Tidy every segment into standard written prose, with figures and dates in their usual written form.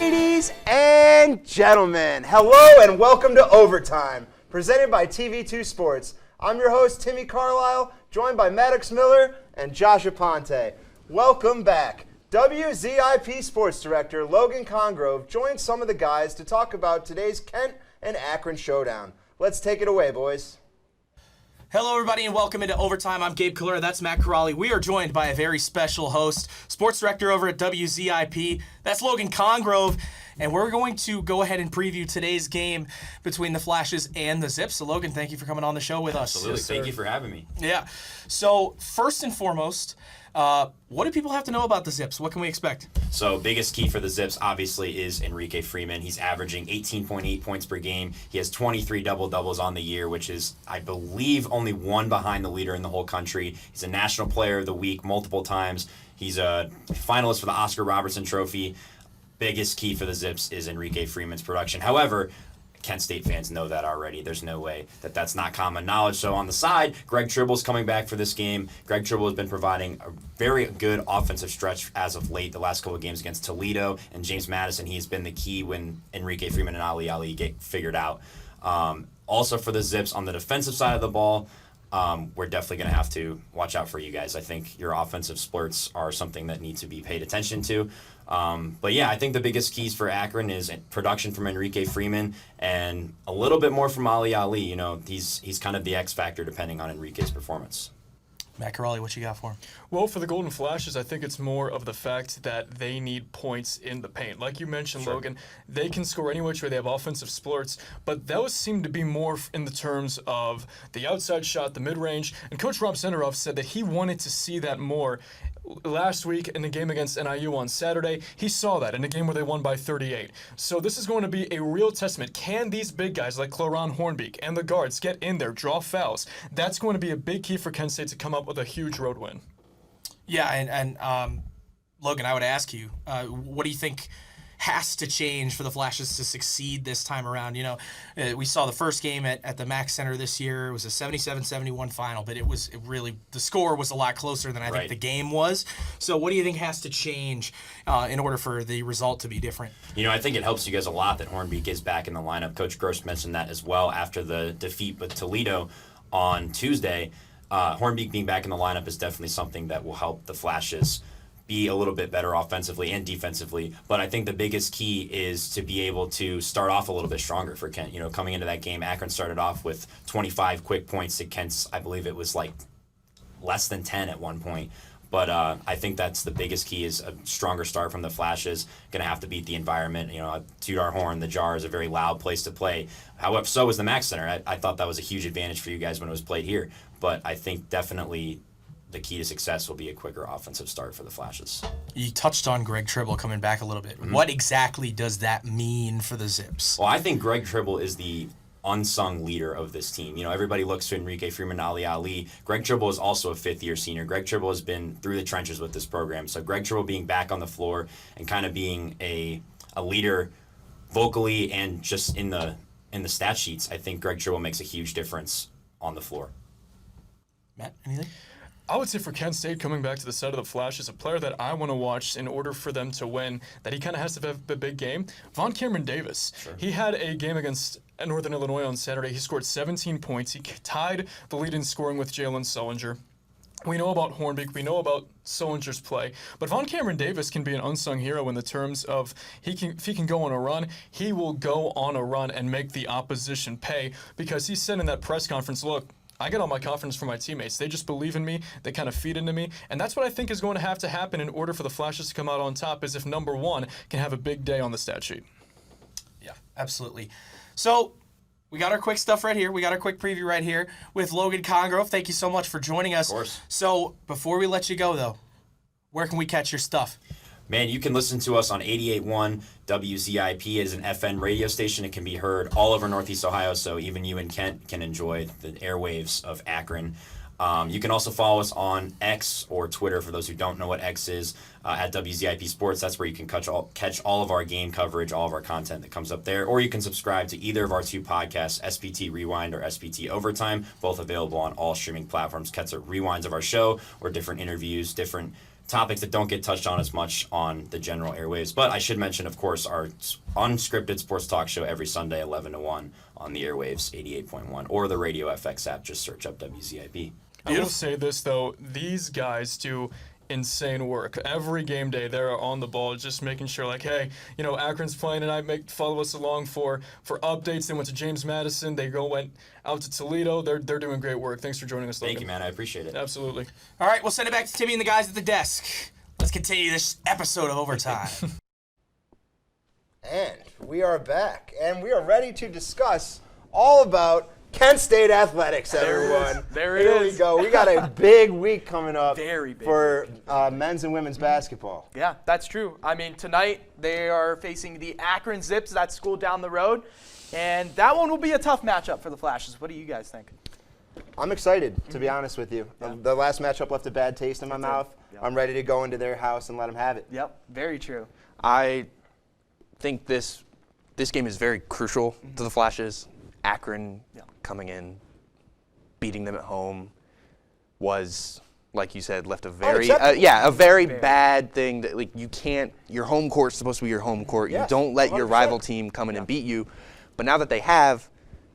Ladies and gentlemen, hello and welcome to Overtime, presented by TV2 Sports. I'm your host, Timmy Carlile, joined by Maddox Miller and Josh Aponte. Welcome back. WZIP Sports Director Logan Congrove joined some of the guys to talk about today's Kent and Akron showdown. Let's take it away, boys. Hello, everybody, and welcome into Overtime. I'm Gabe Collura. That's Matt Carlile. We are joined by a very special host, sports director over at WZIP. That's Logan Congrove, and we're going to go ahead and preview today's game between the Flashes and the Zips. So, Logan, thank you for coming on the show with us. Absolutely. Thank you for having me. Yeah. So, first and foremost, what do people have to know about the Zips? What can we expect? So, biggest key for the Zips, obviously, is Enrique Freeman. He's averaging 18.8 points per game. He has 23 double-doubles on the year, which is, I believe, only one behind the leader in the whole country. He's a National Player of the Week multiple times. He's a finalist for the Oscar Robertson Trophy. Biggest key for the Zips is Enrique Freeman's production. However, Kent State fans know that already. There's no way that that's not common knowledge. So on the side, Greg Tribble's coming back for this game. Greg Tribble has been providing a very good offensive stretch as of late, the last couple of games against Toledo and James Madison. He has been the key when Enrique Freeman and Ali get figured out. Also for the Zips, on the defensive side of the ball, we're definitely going to have to watch out for you guys. I think your offensive splurts are something that need to be paid attention to. But yeah, I think the biggest keys for Akron is production from Enrique Freeman and a little bit more from Ali. You know, he's kind of the X factor depending on Enrique's performance. Matt Carlile, what you got for him? Well, for the Golden Flashes, I think it's more of the fact that they need points in the paint. Like you mentioned, Sure. Logan, they can score any which way. They have offensive splurts, but those seem to be more in the terms of the outside shot, the mid-range. And Coach Rob Senderoff said that he wanted to see that more. Last week in the game against NIU on Saturday, he saw that in a game where they won by 38. So this is going to be a real testament. Can these big guys like Cloran Hornbeak and the guards get in there, draw fouls? That's going to be a big key for Kent State to come up with a huge road win. Yeah, and Logan, I would ask you, what do you think has to change for the Flashes to succeed this time around? You know, we saw the first game at the Mack Center this year. It was a 77-71 final, but the score was a lot closer than I think the game was. So what do you think has to change in order for the result to be different? You know, I think it helps you guys a lot that Hornbeak is back in the lineup. Coach Gross mentioned that as well after the defeat with Toledo on Tuesday. Hornbeak being back in the lineup is definitely something that will help the Flashes be a little bit better offensively and defensively. But I think the biggest key is to be able to start off a little bit stronger for Kent. You know, coming into that game, Akron started off with 25 quick points to Kent's, I believe it was like less than 10 at one point. But I think that's the biggest key is a stronger start from the Flashes. Going to have to beat the environment. You know, toot our horn, the Jar is a very loud place to play. However, so is the Mack Center. I thought that was a huge advantage for you guys when it was played here. But I think definitely the key to success will be a quicker offensive start for the Flashes. You touched on Greg Tribble coming back a little bit. Mm-hmm. What exactly does that mean for the Zips? Well, I think Greg Tribble is the unsung leader of this team. You know, everybody looks to Enrique Freeman and Ali. Greg Tribble is also a fifth-year senior. Greg Tribble has been through the trenches with this program. So Greg Tribble being back on the floor and kind of being a leader vocally and just in the stat sheets, I think Greg Tribble makes a huge difference on the floor. Matt, anything? I would say for Kent State, coming back to the side of the Flash, is a player that I want to watch in order for them to win, that he kind of has to have a big game. Von Cameron Davis. Sure. He had a game against Northern Illinois on Saturday. He scored 17 points. He tied the lead in scoring with Jalen Sullinger. We know about Hornbeak. We know about Sullinger's play. But Von Cameron Davis can be an unsung hero in the terms of if he can go on a run, he will go on a run and make the opposition pay, because he said in that press conference, look, I get all my confidence from my teammates. They just believe in me. They kind of feed into me. And that's what I think is going to have to happen in order for the Flashes to come out on top, is if number one can have a big day on the stat sheet. Yeah, absolutely. So we got our quick stuff right here. We got our quick preview right here with Logan Congrove. Thank you so much for joining us. Of course. So before we let you go, though, where can we catch your stuff? Man, you can listen to us on 88.1 WZIP is an FN radio station. It can be heard all over Northeast Ohio, so even you in Kent can enjoy the airwaves of Akron. You can also follow us on X or Twitter, for those who don't know what X is, at WZIP Sports. That's where you can catch all of our game coverage, all of our content that comes up there. Or you can subscribe to either of our two podcasts, SPT Rewind or SPT Overtime, both available on all streaming platforms. Catch rewinds of our show or different interviews, different topics that don't get touched on as much on the general airwaves. But I should mention, of course, our unscripted sports talk show every Sunday, 11 to 1 on the airwaves, 88.1, or the Radio FX app. Just search up WZIP. I will say this, though. These guys do insane work. Every game day, they're on the ball, just making sure, like, hey, Akron's playing tonight. Follow us along for updates. They went to James Madison. They went out to Toledo. They're doing great work. Thanks for joining us, Logan. Thank you, man. I appreciate it. Absolutely. All right, we'll send it back to Timmy and the guys at the desk. Let's continue this episode of Overtime. And we are back, and we are ready to discuss all about Kent State athletics, everyone. There it Here is. we go. We got a big week coming up Very big for men's and women's basketball. Yeah, that's true. I mean, tonight they are facing the Akron Zips, that school down the road, and that one will be a tough matchup for the Flashes. What do you guys think? I'm excited, to be honest with you. Yeah. The last matchup left a bad taste in my mouth. Yeah. I'm ready to go into their house and let them have it. Yep, very true. I think this game is very crucial to the Flashes. Akron coming in, beating them at home was, like you said, left a very bad thing that, like, you can't. Your home court's supposed to be your home court. Yes, you don't let your 100%. rival team come in and beat you. But now that they have,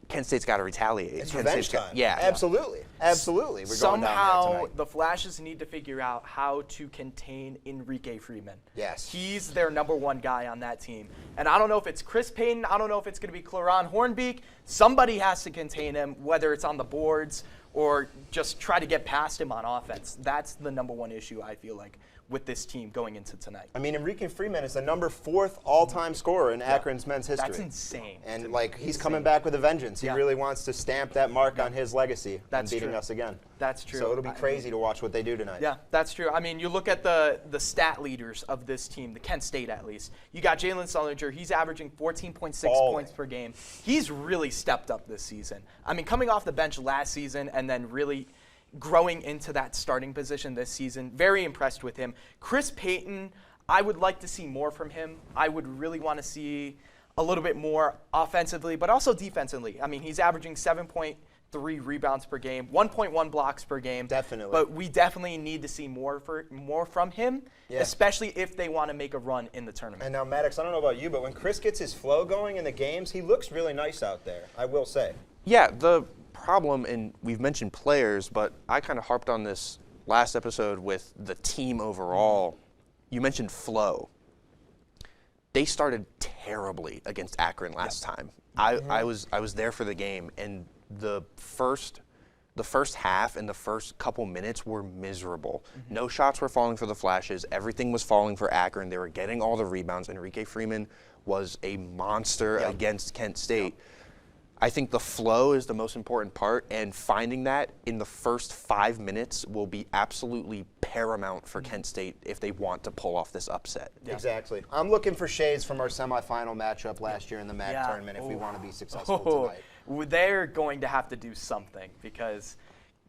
Kent State's got to retaliate. It's Kent revenge State's time. Yeah, Absolutely. Absolutely. We're going down there Somehow tonight. the Flashes need to figure out how to contain Enrique Freeman. Yes. He's their #1 guy on that team. And I don't know if it's Chris Payton. I don't know if it's going to be Claron Hornbeek. Somebody has to contain him, whether it's on the boards or just try to get past him on offense. That's the #1 issue, I feel like, with this team going into tonight. I mean, Enrique Freeman is the #4 all-time scorer in Akron's men's history. That's insane. And, he's coming back with a vengeance. He Yeah. really wants to stamp that mark on his legacy That's and beating true. us again. That's true. So it'll be crazy to watch what they do tonight. Yeah, that's true. I mean, you look at the stat leaders of this team, the Kent State at least. You got Jalen Sullinger. He's averaging 14.6 points per game. He's really stepped up this season. I mean, coming off the bench last season and then really growing into that starting position this season. Very impressed with him. Chris Payton, I would like to see more from him. I would really want to see a little bit more offensively, but also defensively. I mean, he's averaging 7.3 rebounds per game, 1.1 blocks per game. Definitely. But we definitely need to see more from him, especially if they want to make a run in the tournament. And now, Maddox, I don't know about you, but when Chris gets his flow going in the games, he looks really nice out there, I will say. Yeah, the problem, and we've mentioned players, but I kind of harped on this last episode with the team overall. You mentioned flow. They started terribly against Akron last time. I was there for the game, and the first half and the first couple minutes were miserable. No shots were falling for the Flashes. Everything was falling for Akron. They were getting all the rebounds. Enrique Freeman was a monster against Kent State. I think the flow is the most important part, and finding that in the first 5 minutes will be absolutely paramount for Kent State if they want to pull off this upset. Exactly. I'm looking for shades from our semifinal matchup last year in the MAC tournament if we want to be successful tonight. They're going to have to do something because,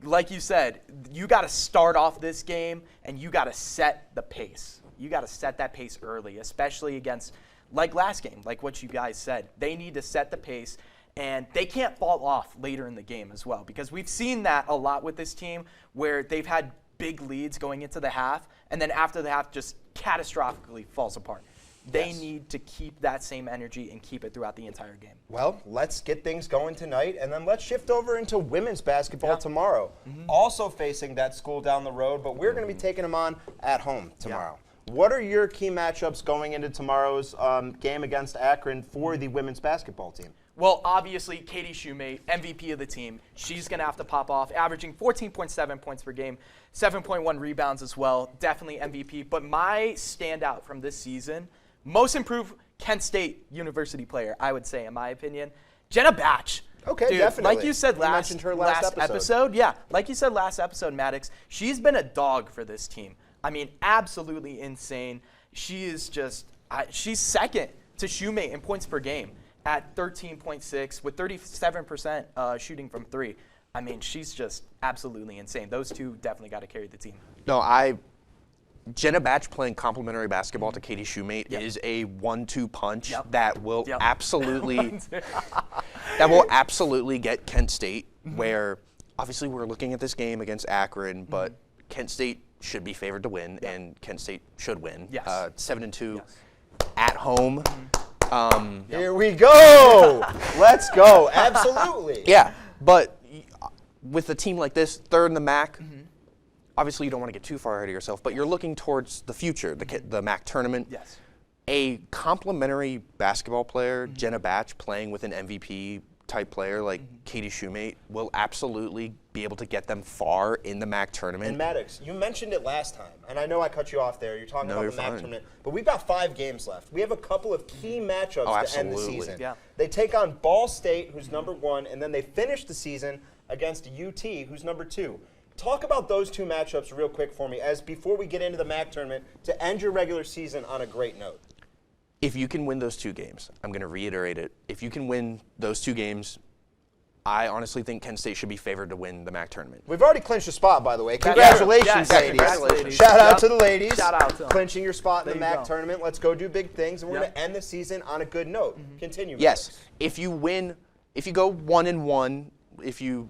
like you said, you got to start off this game and you got to set the pace. You got to set that pace early, especially against, like last game, like what you guys said. They need to set the pace. And they can't fall off later in the game as well, because we've seen that a lot with this team where they've had big leads going into the half, and then after the half just catastrophically falls apart. They need to keep that same energy and keep it throughout the entire game. Well, let's get things going tonight, and then let's shift over into women's basketball tomorrow. Also facing that school down the road, but we're going to be taking them on at home tomorrow. What are your key matchups going into tomorrow's game against Akron for the women's basketball team? Well, obviously, Katie Shoemate, MVP of the team, she's going to have to pop off, averaging 14.7 points per game, 7.1 rebounds as well, definitely MVP. But my standout from this season, most improved Kent State University player, I would say, in my opinion, Jenna Batch. Okay, Dude, definitely. like you said mentioned her last episode. Yeah, like you said last episode, Maddox, she's been a dog for this team. I mean, absolutely insane. She is just, she's second to Shoemate in points per game at 13.6 with 37% shooting from three. I mean, she's just absolutely insane. Those two definitely got to carry the team. No, Jenna Batch playing complementary basketball to Katie Shoemate is a 1-2 punch that will absolutely get Kent State, where obviously we're looking at this game against Akron, but Kent State should be favored to win, and Kent State should win. Yes. 7-2 at home. Here we go. Let's go. Absolutely. Yeah, but with a team like this, third in the MAC, obviously you don't want to get too far ahead of yourself, but you're looking towards the future, the MAC tournament. Yes. A complimentary basketball player, Jenna Batch, playing with an MVP type player like Katie Shoemate will absolutely be able to get them far in the MAC tournament. And Maddox, you mentioned it last time, and I know I cut you off there. You're talking about the MAC fine. tournament, but we've got 5 games left. We have a couple of key matchups to end the absolutely. season. Yeah. They take on Ball State, who's number 1, and then they finish the season against UT, who's number 2. Talk about those 2 matchups real quick for me, as before we get into the MAC tournament, to end your regular season on a great note. If you can win those 2 games, I'm going to reiterate it. If you can win those 2 games, I honestly think Kent State should be favored to win the MAC tournament. We've already clinched a spot, by the way. Congratulations, Yes, ladies. congratulations. Shout out Yep. to the ladies. Shout out to them. Clinching your spot in There the you MAC go. tournament. Let's go do big things, and we're Yep. going to end the season on a good note. Continue. Yes, Maddox. if you go 1-1, if you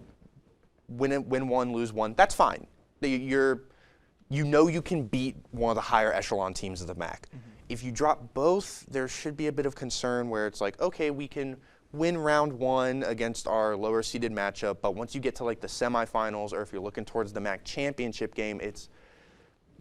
win 1, lose 1, that's fine. You know you can beat one of the higher echelon teams of the MAC. If you drop both, there should be a bit of concern where it's like, okay, we can win round 1 against our lower seeded matchup, but once you get to like the semifinals, or if you're looking towards the MAC championship game, it's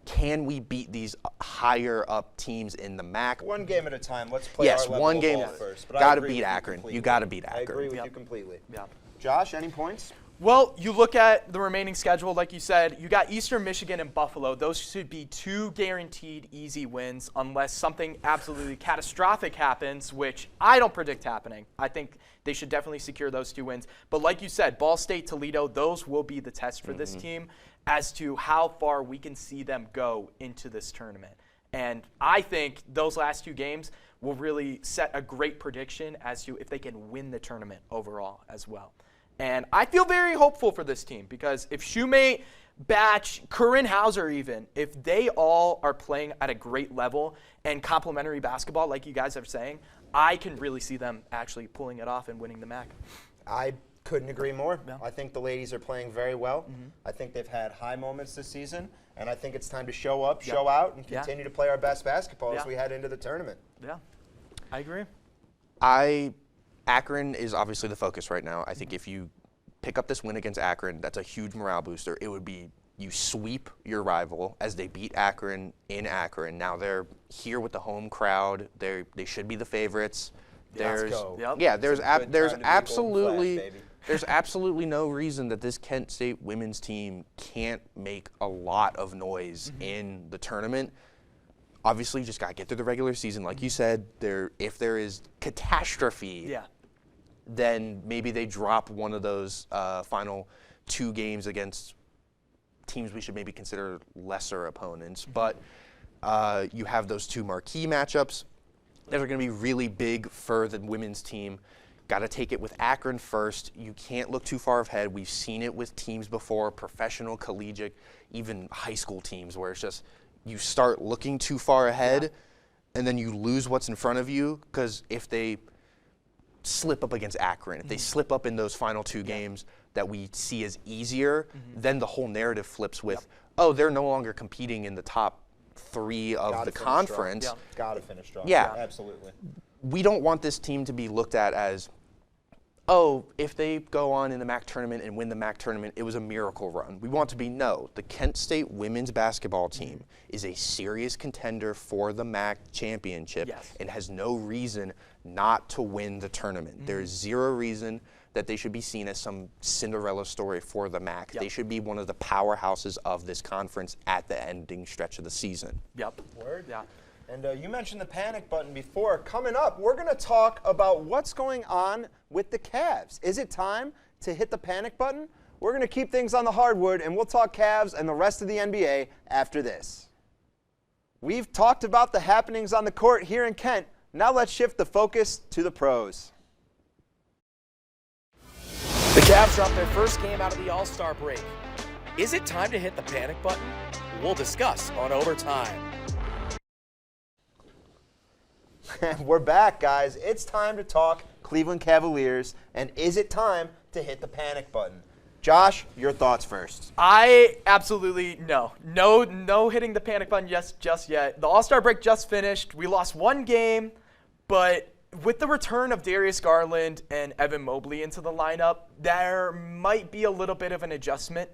can we beat these higher up teams in the MAC? One game at a time. Let's play Yes, our level one of game. ball first. But I Gotta agree beat with you Akron. completely. You gotta beat I agree Akron. with you completely. Yeah. Josh, any points? Well, you look at the remaining schedule, like you said, you got Eastern Michigan and Buffalo. Those should be 2 guaranteed easy wins unless something absolutely catastrophic happens, which I don't predict happening. I think they should definitely secure those 2 wins. But like you said, Ball State, Toledo, those will be the test for this team as to how far we can see them go into this tournament. And I think those last 2 games will really set a great prediction as to if they can win the tournament overall as well. And I feel very hopeful for this team because if Shoemate, Batch, Corinne Hauser even, if they all are playing at a great level and complementary basketball like you guys are saying, I can really see them actually pulling it off and winning the MAC. I couldn't agree more. Yeah. I think the ladies are playing very well. I think they've had high moments this season, and I think it's time to show up, show out, and Yeah. continue to play our best basketball as Yeah. we head into the tournament. Yeah, I agree. Akron is obviously the focus right now. I think if you pick up this win against Akron, that's a huge morale booster. It would be you sweep your rival as they beat Akron in Akron. Now they're here with the home crowd. They should be the favorites. Let's go. Yep. Yeah, there's It's a good there's time to be a Golden absolutely Flash, baby. there's absolutely no reason that this Kent State women's team can't make a lot of noise in the tournament. Obviously, you just got to get through the regular season. Like you said, if there is catastrophe, Yeah. then maybe they drop one of those final 2 games against teams we should maybe consider lesser opponents. But you have those 2 marquee matchups that are going to be really big for the women's team. Got to take it with Akron first. You can't look too far ahead. We've seen it with teams before, professional, collegiate, even high school teams, where it's just you start looking too far ahead and then you lose what's in front of you because if they slip up against Akron, if they slip up in those final 2 games that we see as easier, then the whole narrative flips with, oh, they're no longer competing in the top 3 of Gotta the finish conference. strong. Gotta finish strong. Yeah. Absolutely. We don't want this team to be looked at as, oh, if they go on in the MAC tournament and win the MAC tournament, it was a miracle run. We want to be, no, the Kent State women's basketball team is a serious contender for the MAC championship and has no reason not to win the tournament. There's zero reason that they should be seen as some Cinderella story for the MAC. They should be one of the powerhouses of this conference at the ending stretch of the season. Yep. Word. Yeah. And you mentioned the panic button before. Coming up, we're going to talk about what's going on with the Cavs. Is it time to hit the panic button? We're going to keep things on the hardwood, and we'll talk Cavs and the rest of the NBA after this. We've talked about the happenings on the court here in Kent. Now let's shift the focus to the pros. The Cavs dropped their first game out of the All-Star break. Is it time to hit the panic button? We'll discuss on Overtime. We're back, guys. It's time to talk Cleveland Cavaliers, and is it time to hit the panic button? Josh, your thoughts first. I absolutely no hitting the panic button just yet. The All-Star break just finished. We lost one game, but with the return of Darius Garland and Evan Mobley into the lineup, there might be a little bit of an adjustment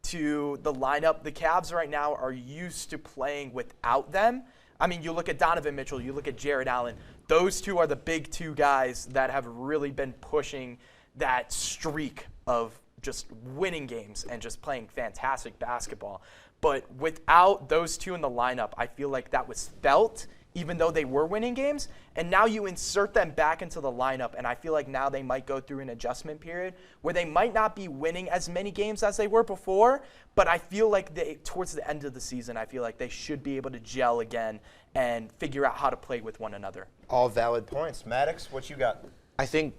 to the lineup. The Cavs right now are used to playing without them. I mean, you look at Donovan Mitchell, you look at Jared Allen. Those two are the big two guys that have really been pushing that streak of just winning games and just playing fantastic basketball. But without those two in the lineup, I feel like that was felt, even though they were winning games. And now you insert them back into the lineup, and I feel like now they might go through an adjustment period where they might not be winning as many games as they were before, but I feel like towards the end of the season, I feel like they should be able to gel again and figure out how to play with one another. All valid points. Maddox, what you got? I think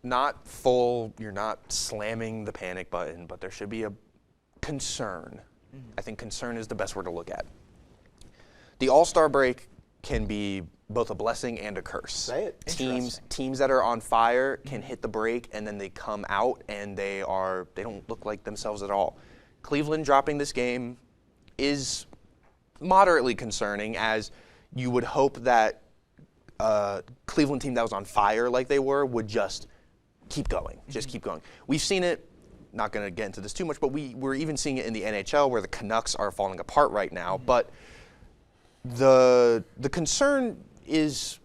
you're not slamming the panic button, but there should be a concern. I think concern is the best word to look at. The All-Star break can be both a blessing and a curse. Say it. Teams that are on fire can hit the break and then they come out and they don't look like themselves at all. Cleveland dropping this game is moderately concerning, as you would hope that a Cleveland team that was on fire like they were would just keep going. We've seen it, not going to get into this too much, but we're even seeing it in the NHL where the Canucks are falling apart right now. But the concern is,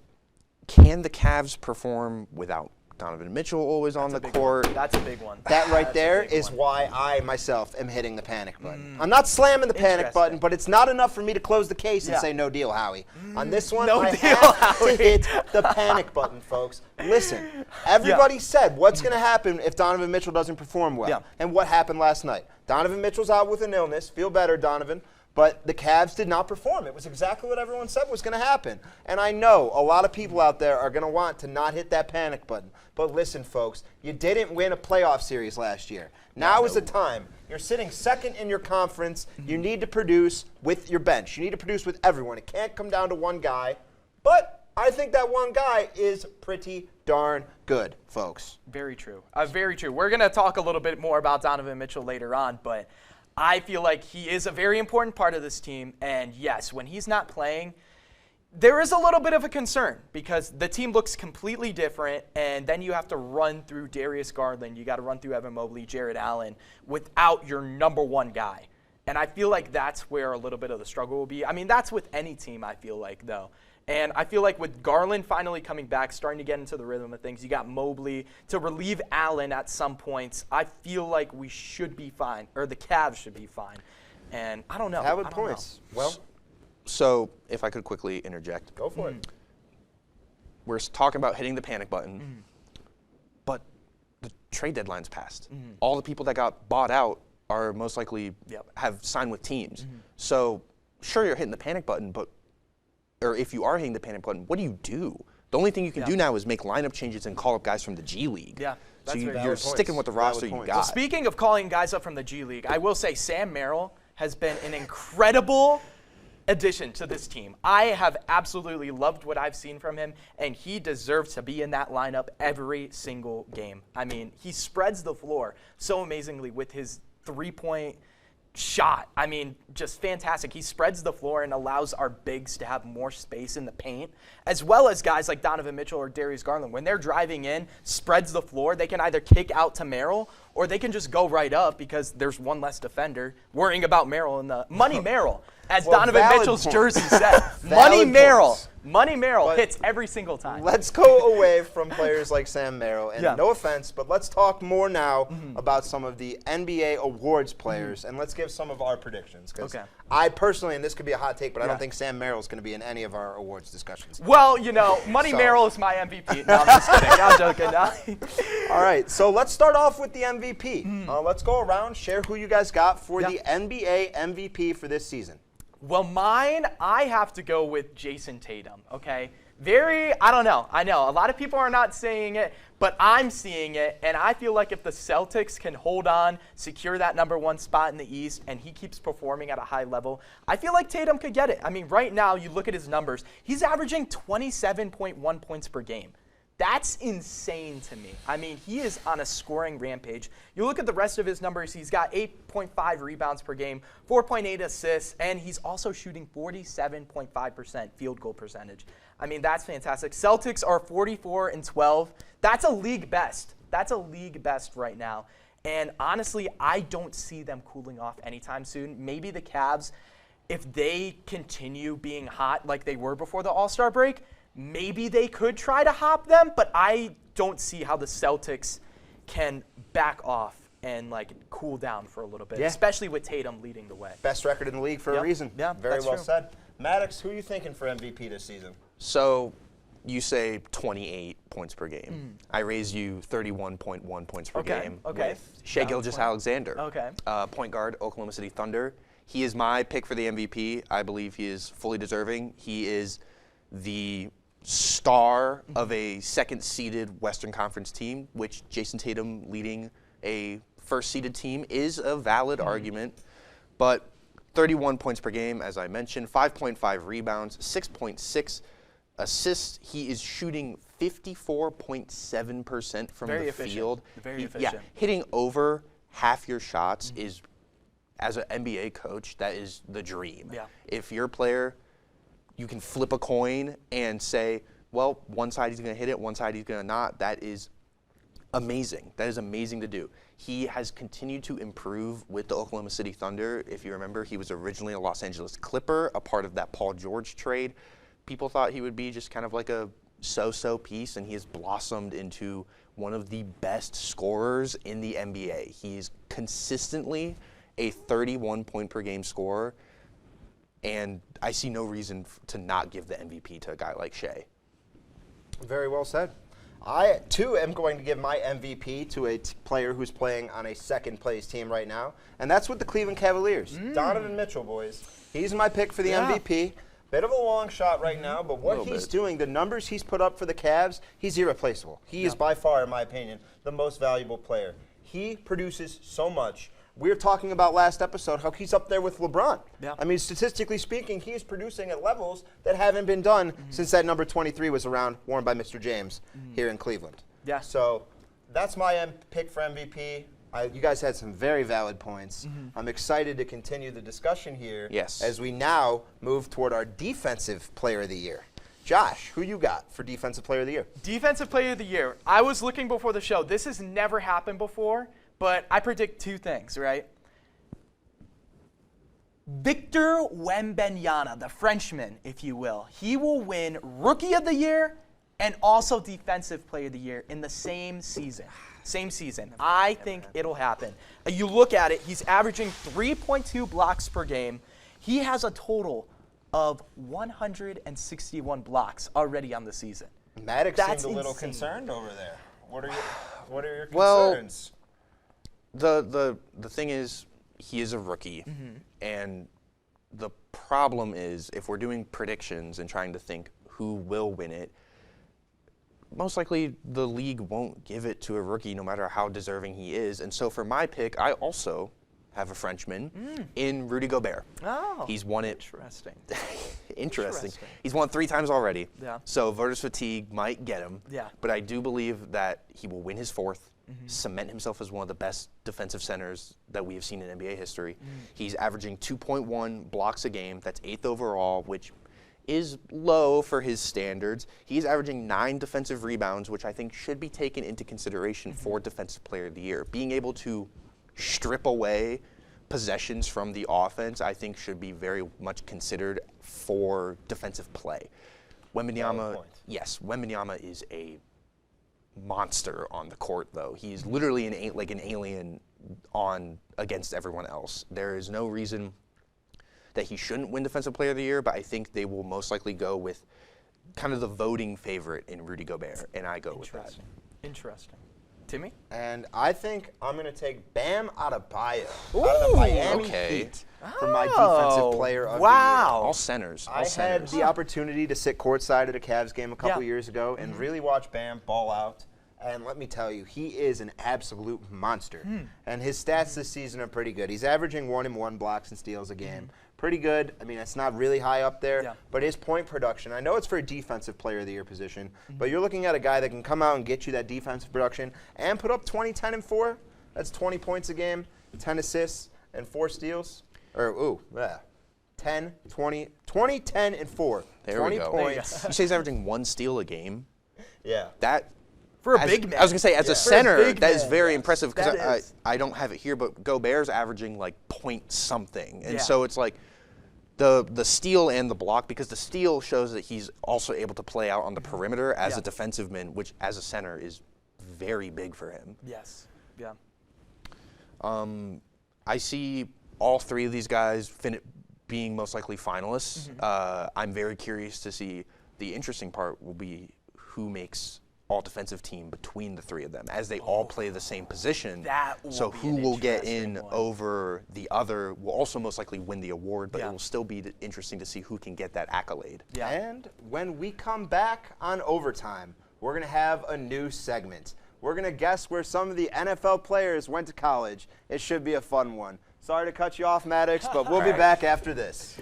can the Cavs perform without Donovan Mitchell always on the court? That's a big one. That right there is why I myself am hitting the panic button. I'm not slamming the panic button, but it's not enough for me to close the case and say no deal, Howie. On this one, I have to hit the panic button, folks. Listen, everybody said what's going to happen if Donovan Mitchell doesn't perform well. Yeah. And what happened last night? Donovan Mitchell's out with an illness. Feel better, Donovan. But the Cavs did not perform. It was exactly what everyone said was going to happen. And I know a lot of people out there are going to want to not hit that panic button. But listen, folks, you didn't win a playoff series last year. Now is the time. You're sitting second in your conference. You need to produce with your bench. You need to produce with everyone. It can't come down to one guy. But I think that one guy is pretty darn good, folks. Very true. Very true. We're going to talk a little bit more about Donovan Mitchell later on, but I feel like he is a very important part of this team. And yes, when he's not playing, there is a little bit of a concern because the team looks completely different. And then you have to run through Darius Garland. You got to run through Evan Mobley, Jared Allen without your number one guy. And I feel like that's where a little bit of the struggle will be. I mean, that's with any team, I feel like, though. And I feel like with Garland finally coming back, starting to get into the rhythm of things, you got Mobley to relieve Allen at some points. I feel like we should be fine, or the Cavs should be fine. And I don't know. Valid points. Well, so if I could quickly interject. Go for it. We're talking about hitting the panic button, but the trade deadline's passed. All the people that got bought out are most likely have signed with teams. So sure, you're hitting the panic button, or if you are hitting the panic button, what do you do? The only thing you can do now is make lineup changes and call up guys from the G League. Yeah, so that's you're sticking with the roster you got. Well, speaking of calling guys up from the G League, I will say Sam Merrill has been an incredible addition to this team. I have absolutely loved what I've seen from him, and he deserves to be in that lineup every single game. I mean, he spreads the floor so amazingly with his three-point shot. I mean, just fantastic. He spreads the floor and allows our bigs to have more space in the paint, as well as guys like Donovan Mitchell or Darius Garland. When they're driving in, spreads the floor, they can either kick out to Merrill or they can just go right up because there's one less defender worrying about Merrill and the Money Merrill, as Donovan Mitchell's jersey said. Money Merrill. Money Merrill hits every single time. Let's go away from players like Sam Merrill. And no offense, but let's talk more now about some of the NBA awards players, and let's give some of our predictions. Because I personally, and this could be a hot take, but I don't think Sam Merrill is going to be in any of our awards discussions. Well, you know, Money Merrill is my MVP. No, I'm just kidding. I'm joking. All right, so let's start off with the MVP. Let's go around, share who you guys got for the NBA MVP for this season. Well, mine, I have to go with Jason Tatum, okay? I don't know. I know a lot of people are not saying it, but I'm seeing it, and I feel like if the Celtics can hold on, secure that number one spot in the East, and he keeps performing at a high level, I feel like Tatum could get it. I mean, right now, you look at his numbers. He's averaging 27.1 points per game. That's insane to me. I mean, he is on a scoring rampage. You look at the rest of his numbers, he's got 8.5 rebounds per game, 4.8 assists, and he's also shooting 47.5% field goal percentage. I mean, that's fantastic. Celtics are 44-12. That's a league best. That's a league best right now. And honestly, I don't see them cooling off anytime soon. Maybe the Cavs, if they continue being hot like they were before the All-Star break, maybe they could try to hop them, but I don't see how the Celtics can back off and like cool down for a little bit, especially with Tatum leading the way. Best record in the league for a reason. Yeah, very that's well true. said. Maddox, who are you thinking for MVP this season? So you say 28 points per game. I raise you 31.1 points per game with Shai Gilgeous-Alexander, point guard, Oklahoma City Thunder. He is my pick for the MVP. I believe he is fully deserving. He is the star of a second-seeded Western Conference team, which Jason Tatum leading a first-seeded team is a valid argument. But 31 points per game, as I mentioned, 5.5 rebounds, 6.6 assists. He is shooting 54.7% from the field. Very efficient. Yeah, hitting over half your shots is, as an NBA coach, that is the dream. Yeah. If your player, you can flip a coin and say, well, one side he's going to hit it, one side he's going to not. That is amazing. That is amazing to do. He has continued to improve with the Oklahoma City Thunder. If you remember, he was originally a Los Angeles Clipper, a part of that Paul George trade. People thought he would be just kind of like a so-so piece, and he has blossomed into one of the best scorers in the NBA. He's consistently a 31-point-per-game scorer, and I see no reason to not give the MVP to a guy like Shai. Very well said. I, too, am going to give my MVP to a player who's playing on a second-place team right now, and that's with the Cleveland Cavaliers. Donovan Mitchell, boys. He's my pick for the MVP. Bit of a long shot right now, but what he's doing, the numbers he's put up for the Cavs, he's irreplaceable. He is by far, in my opinion, the most valuable player. He produces so much. We were talking about last episode how he's up there with LeBron. Yeah. I mean, statistically speaking, he is producing at levels that haven't been done since that number 23 was around, worn by Mr. James here in Cleveland. Yeah. So that's my pick for MVP. You guys had some very valid points. I'm excited to continue the discussion here as we now move toward our Defensive Player of the Year. Josh, who you got for Defensive Player of the Year? Defensive Player of the Year. I was looking before the show. This has never happened before, but I predict two things, right? Victor Wembanyama, the Frenchman, if you will, he will win Rookie of the Year and also Defensive Player of the Year in the same season. Same season. I think it'll happen. You look at it, he's averaging 3.2 blocks per game. He has a total of 161 blocks already on the season. Maddox seemed a little concerned over there. What are your concerns? The thing is, he is a rookie, and the problem is, if we're doing predictions and trying to think who will win it, most likely the league won't give it to a rookie no matter how deserving he is. And so for my pick, I also have a Frenchman in Rudy Gobert. Oh, he's won it. Interesting. He's won 3 times already. Yeah. So voters' fatigue might get him. Yeah. But I do believe that he will win his 4th, cement himself as one of the best defensive centers that we have seen in NBA history. He's averaging 2.1 blocks a game. That's 8th overall, which is low for his standards. He's averaging 9 defensive rebounds, which I think should be taken into consideration for Defensive Player of the Year. Being able to strip away possessions from the offense, I think, should be very much considered for defensive play. Wembanyama is a monster on the court, though. He's literally an alien against everyone else. There is no reason that he shouldn't win Defensive Player of the Year, but I think they will most likely go with kind of the voting favorite in Rudy Gobert, and I go with that. Interesting. Timmy? And I think I'm going to take Bam Adebayo out of the Miami Heat for my Defensive Player of the Year. All centers. I had the opportunity to sit courtside at a Cavs game a couple years ago and really watch Bam ball out. And let me tell you, he is an absolute monster. And his stats this season are pretty good. He's averaging 1 and 1 blocks and steals a game. pretty good. I mean, it's not really high up there, Yeah. but his point production, I know it's for a defensive player of the year position, but you're looking at a guy that can come out and get you that defensive production and put up 20, 10, and 4. That's 20 points a game, 10 assists, and 4 steals. 10, 20, 10, and 4. There 20 we go. points. You say he's averaging 1 steal a game. Yeah. That For a big man. I was gonna say, as a For a center, big that is man, very yes. impressive That because is. I don't have it here, but Gobert's averaging like point something, and Yeah. so it's like the steal and the block, because the steal shows that he's also able to play out on the perimeter as Yeah. a defensive man, which as a center is very big for him. Yes. Yeah. I see all 3 of these guys being most likely finalists. I'm very curious to see. The interesting part will be who makes all defensive team between the 3 of them, as they all play the same position. That will so be who an will get interesting in one. over the other will also most likely win the award, but Yeah. it will still be interesting to see who can get that accolade. Yeah. And when we come back on Overtime, we're going to have a new segment. We're going to guess where some of the NFL players went to college. It should be a fun one. Sorry to cut you off, Maddox, but we'll be back after this.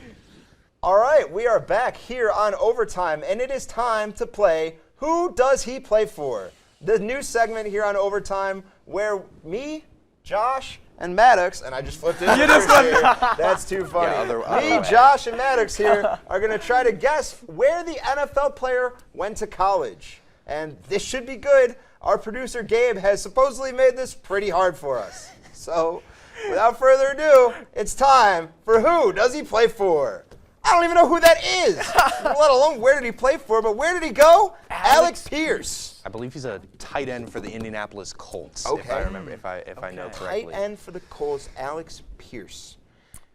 All right, we are back here on Overtime, and it is time to play Who Does He Play For? The new segment here on Overtime where me, Josh, and Maddox, and I just flipped it. That's too funny. Yeah, other me, way. Josh, and Maddox here are going to try to guess where the NFL player went to college. And this should be good. Our producer, Gabe, has supposedly made this pretty hard for us. So, without further ado, it's time for Who Does He Play For? I don't even know who that is, let alone where did he play for, but where did he go? Alex Pierce. I believe he's a tight end for the Indianapolis Colts, if Okay. I remember, if I know Tight correctly. end for the Colts, Alex Pierce.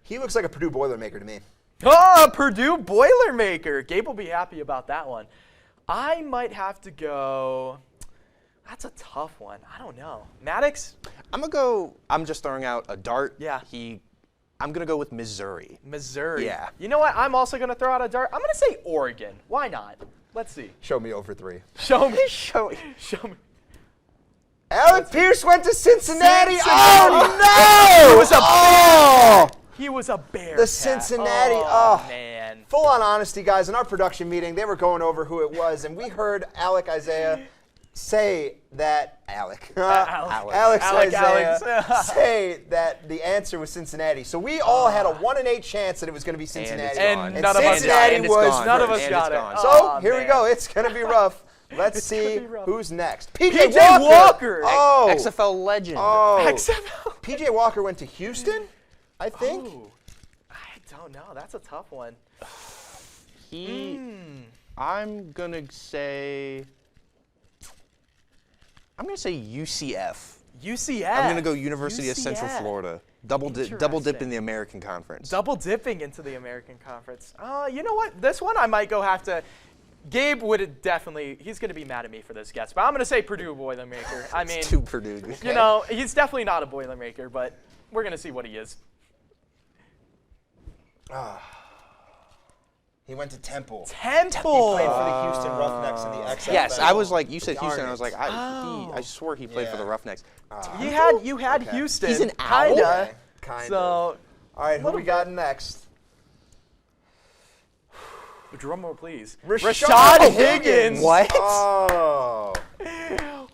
He looks like a Purdue Boilermaker to me. Oh, Purdue Boilermaker. Gabe will be happy about that one. I might have to go. That's a tough one. I don't know. Maddox? I'm just throwing out a dart. Yeah. I'm going to go with Missouri. Missouri. Yeah. You know what? I'm also going to throw out a dart. I'm going to say Oregon. Why not? Let's see. Show me over 3. Show me. Show me. Alex Pierce went to Cincinnati. Cincinnati. Oh, no! He was a oh! He was a Bear. The Cincinnati. Oh, man. Full on honesty, guys. In our production meeting, they were going over who it was, and we heard Alec Isaiah say that Alex Isaiah say that the answer was Cincinnati. So we all had a 1 in 8 chance that it was going to be Cincinnati. And none of us Cincinnati got it. was None of us And got it's it. gone. So Oh, here we man. go. It's going to be rough. Let's see gonna be rough. who's next. PJ Walker. Oh, XFL legend. oh. XFL. PJ Walker went to Houston, I think. Oh, I don't know. That's a tough one. I'm going to say UCF. UCF. I'm going to go University of Central UCF. Florida. Double dip Interesting. in the American Conference. Double dipping into the American Conference. You know what? This one I might go have to. Gabe would definitely. He's going to be mad at me for this guess, but I'm going to say Purdue Boilermaker. I mean, Two Purdue. you know, he's definitely not a Boilermaker, but we're going to see what he is. He went to Temple. Temple. Played for the Houston Roughnecks in the XFL. Yes, I was like, you said Darn Houston. it. I was like, I swore he played for the Yeah. Roughnecks. You had Okay. Houston. He's an owl? Kinda. Okay, kind So, of. All right, who we got next? drum roll, please. Rashad Higgins. What? Oh,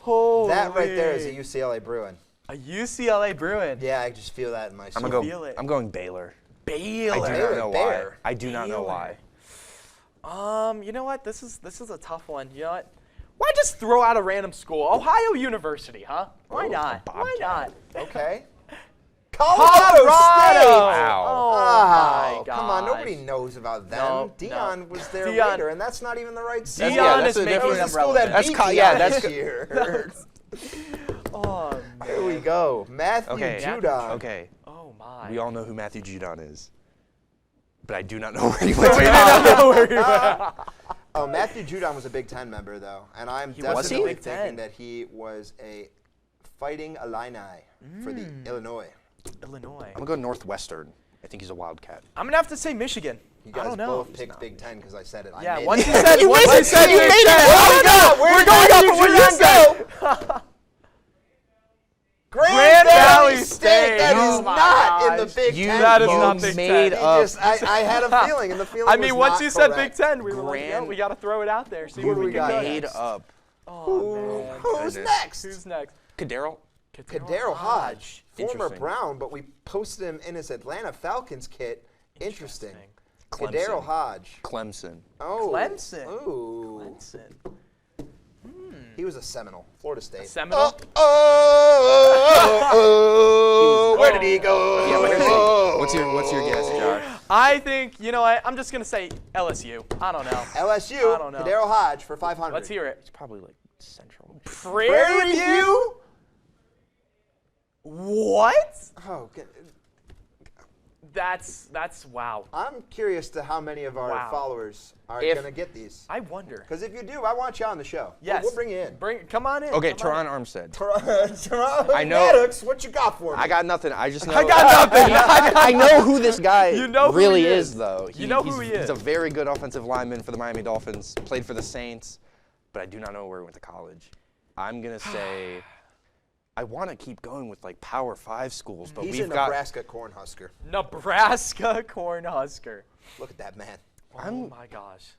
Holy. that right there is a UCLA Bruin. A UCLA Bruin. Yeah, I just feel that in my soul. Feel it. I'm going Baylor. Baylor. I do Baylor not know Bear. why. I do not know why. You know what? This is a tough one. You know what? Why just throw out a random school? Ohio University, huh? Why not? Why not? Okay. Colorado State. Wow. Oh, Oh, my God. come on. Nobody knows about them. No, Dion no. was there Dion- later, and that's not even the right season. Dion that's is a making That was them the school that relevant. beat That's Dion that's this year. Oh, man. Here we go. Matthew Okay. Judon. Okay. Oh, my. We all know who Matthew Judon is, but I do not know where he went to college. Oh, Matthew Judon was a Big Ten member, though, and I'm was definitely a Big thinking Ten. that he was a Fighting Illini for the Illinois. Illinois. I'm gonna go Northwestern. I think he's a Wildcat. I'm gonna have to say Michigan. You I guys don't know. both picked Big Ten because I said it. I Yeah, made once it. you said You once made you it. said You Big made it. Ten. Where did go? Where We're did going Matthew off of what you Judon said. Grand Valley State. That Oh is my not God. the Big You, Ten. That is folks. not Big made Ten. up. I had a feeling, and the feeling I mean, was once not you said correct. Big Ten, we were like, Grand- we got to throw it out there. See Who what do we we can got do. Made next? up. Oh, man. Who's Goodness. next? Who's next? Kadero? Kadero Hodge, former Interesting. Brown, but we posted him in his Atlanta Falcons kit. Interesting. Clemson. Kadero Hodge. Clemson. Oh. Clemson. Ooh. Clemson. He was a Seminole, Florida State. Seminole? Where did he go? Yeah, where is he? What's your guess, Josh? I think, you know what? I'm just going to say LSU. I don't know. LSU, I don't know. Kadero Hodge for 500. Let's hear it. It's probably like Central. Prairie View? What? Oh, That's wow. I'm curious to how many of our Wow. followers are If- going to get these. I wonder. Because if you do, I want you on the show. Yes. We'll bring you in. Come on in. Okay, come on Teron Armstead. I know- Maddox, what you got for me? I got nothing. I just know. I got nothing. I know who this guy You know who really he is, is. though. You know who he is. He's a very good offensive lineman for the Miami Dolphins. Played for the Saints, but I do not know where he went to college. I'm gonna say, I want to keep going with like Power 5 schools, but He's we've a got. Nebraska Cornhusker. Nebraska Cornhusker. Look at that man. Oh my gosh.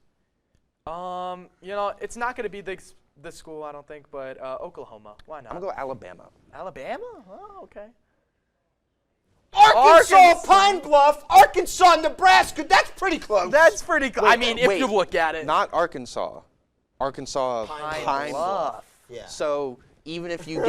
You know, it's not going to be the school, I don't think, but Oklahoma. Why not? I'm gonna go Alabama. Alabama? Oh, okay. Arkansas, Pine Bluff, Arkansas, Nebraska. That's pretty close. That's pretty cool. I mean, if Wait, you look at it. Not Arkansas. Arkansas Pine Bluff. yeah. So even if you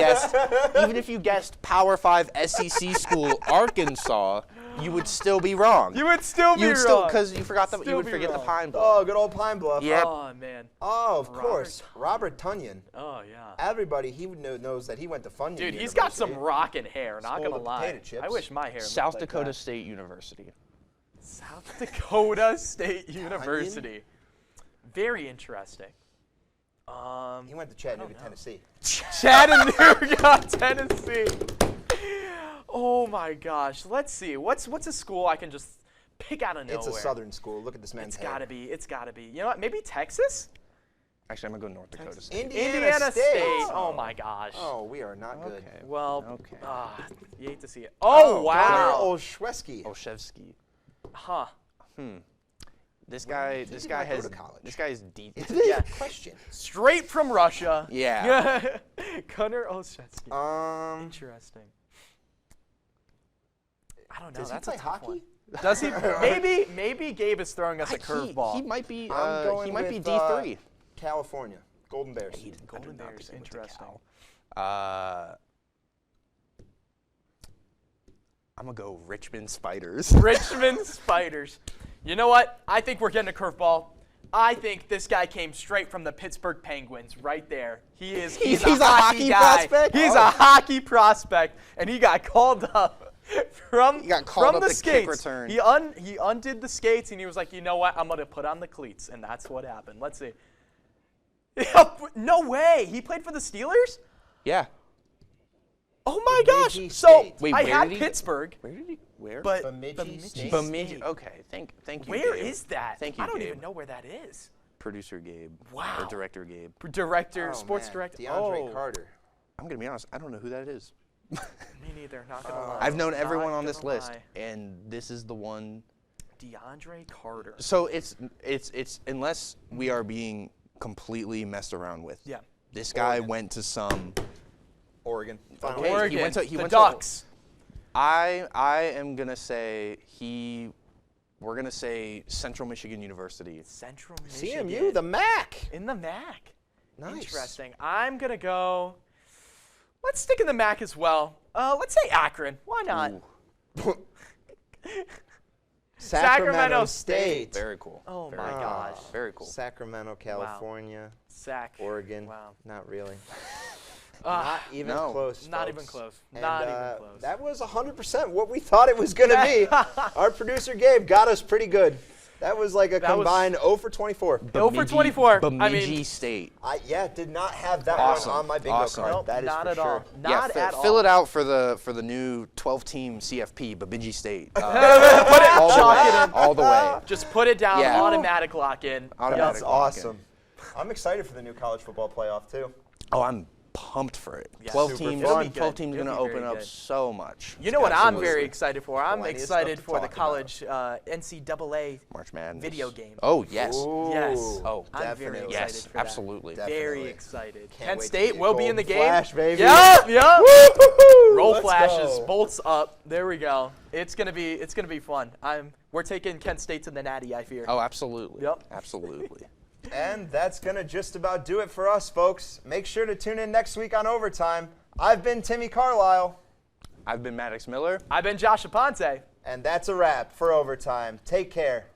guessed Power 5 SEC school Arkansas, you would still be wrong. You would still be You'd still wrong. because you forgot you Still would be forget the wrong. Pine Bluff. Oh, good old Pine Bluff. Yep. Oh, man. Oh, of Robert course. Robert Tunyon. Oh, yeah. Everybody, knows that he went to Funyun Dude, he's got some University. rockin' hair, not Stole going to the lie. potato chips. I wish my hair South looked like Dakota that. State University. South Dakota State University. Very interesting. He went to Chattanooga, Tennessee. Chattanooga, Tennessee. Oh my gosh. Let's see. What's a school I can just pick out of nowhere? It's a southern school. Look at this man's It's hair. gotta be. It's gotta be. You know what? Maybe Texas? Actually, I'm gonna go North Dakota State. Indiana State. Oh my gosh. Oh, we are not good. Okay. Well, Okay. you hate to see it. Oh, Connor wow. Olszewski. Olszewski. Huh. This guy did not go has to college? this guy is deep. Yeah. Question. Straight from Russia. Yeah. Connor Olszewski. Interesting. I don't know. Does he That's play a tough hockey? one. Does he? Maybe Gabe is throwing us a curveball. He might be. I'm going he might be with, D3. California. Golden Bears. Golden Bears. Interesting. I'm gonna go Richmond Spiders. Richmond Spiders. You know what? I think we're getting a curveball. I think this guy came straight from the Pittsburgh Penguins right there. He's a hockey guy. prospect? He's Oh. a hockey prospect, and he got called up from, He got called from up the to skates. kick return. He undid the skates, and he was like, you know what? I'm going to put on the cleats, and that's what happened. Let's see. No way. He played for the Steelers? Yeah. Oh, my gosh. Bemidji So State. Wait, I where had did he- Pittsburgh, Where? but Bemidji State. Bemidji. Okay. Thank you. where Gabe. is that? Thank you, I don't Gabe. even know where that is. Producer Gabe. Wow. Or director Gabe. Director, Oh, sports man. director. DeAndre oh, Carter. I'm gonna be honest. I don't know who that is. Me neither. Not gonna lie. I've known Not everyone on this gonna list, lie. and this is the one. DeAndre Carter. So it's unless we are being completely messed around with. Yeah. This guy Oregon. went to some. Oregon. Okay. He Oregon. went to- the went to- Ducks. I am gonna say we're gonna say Central Michigan University. Central Michigan. CMU, the MAC. in the MAC. Nice. Interesting. I'm gonna go. Let's stick in the MAC as well. Let's say Akron. Why not? Ooh, Sacramento State. very cool. Oh Very my cool. gosh. Very cool. Sacramento, California, Sac. Oregon. Wow. Not really. Ah, Not even no. close. Not folks. even close. And, Not even close. That was 100% what we thought it was going to be. Our producer Gabe got us pretty good. That was like a That was- combined 0 for 24. 0 for 24. Bemidji State. I did not have that Awesome. one on my bingo Awesome. card. Nope, That is not for at sure. all. Not at all. Fill it out for the new 12-team CFP, Bemidji State. Put it, all the chalk way. it in. All the way. Just put it down. Yeah. Automatic lock in. Automatic That's lock in. awesome. I'm excited for the new college football playoff too. Oh, I'm pumped for it. Yeah. 12 Super teams. fun. 12 teams It'll going be to open very up good. so much. You know what I'm Absolutely. very excited for? I'm Plenty of excited stuff to for the talk college NCAA March Madness. video game. Oh, yes. Ooh, Yes. Oh, I'm very definitely. excited Yes, for absolutely. that. Very Definitely. excited. Can't Kent wait to State be a will be in the Golden game. Flash, baby. Yep, yep. Woo-hoo-hoo! Roll Let's flashes, go. bolts up. There we go. It's gonna be fun. We're taking Kent State to the Natty, I fear. Oh, absolutely. Yep. Absolutely. And that's going to just about do it for us, folks. Make sure to tune in next week on Overtime. I've been Timmy Carlile, I've been Maddox Miller. I've been Josh Aponte. and that's a wrap for Overtime. Take care.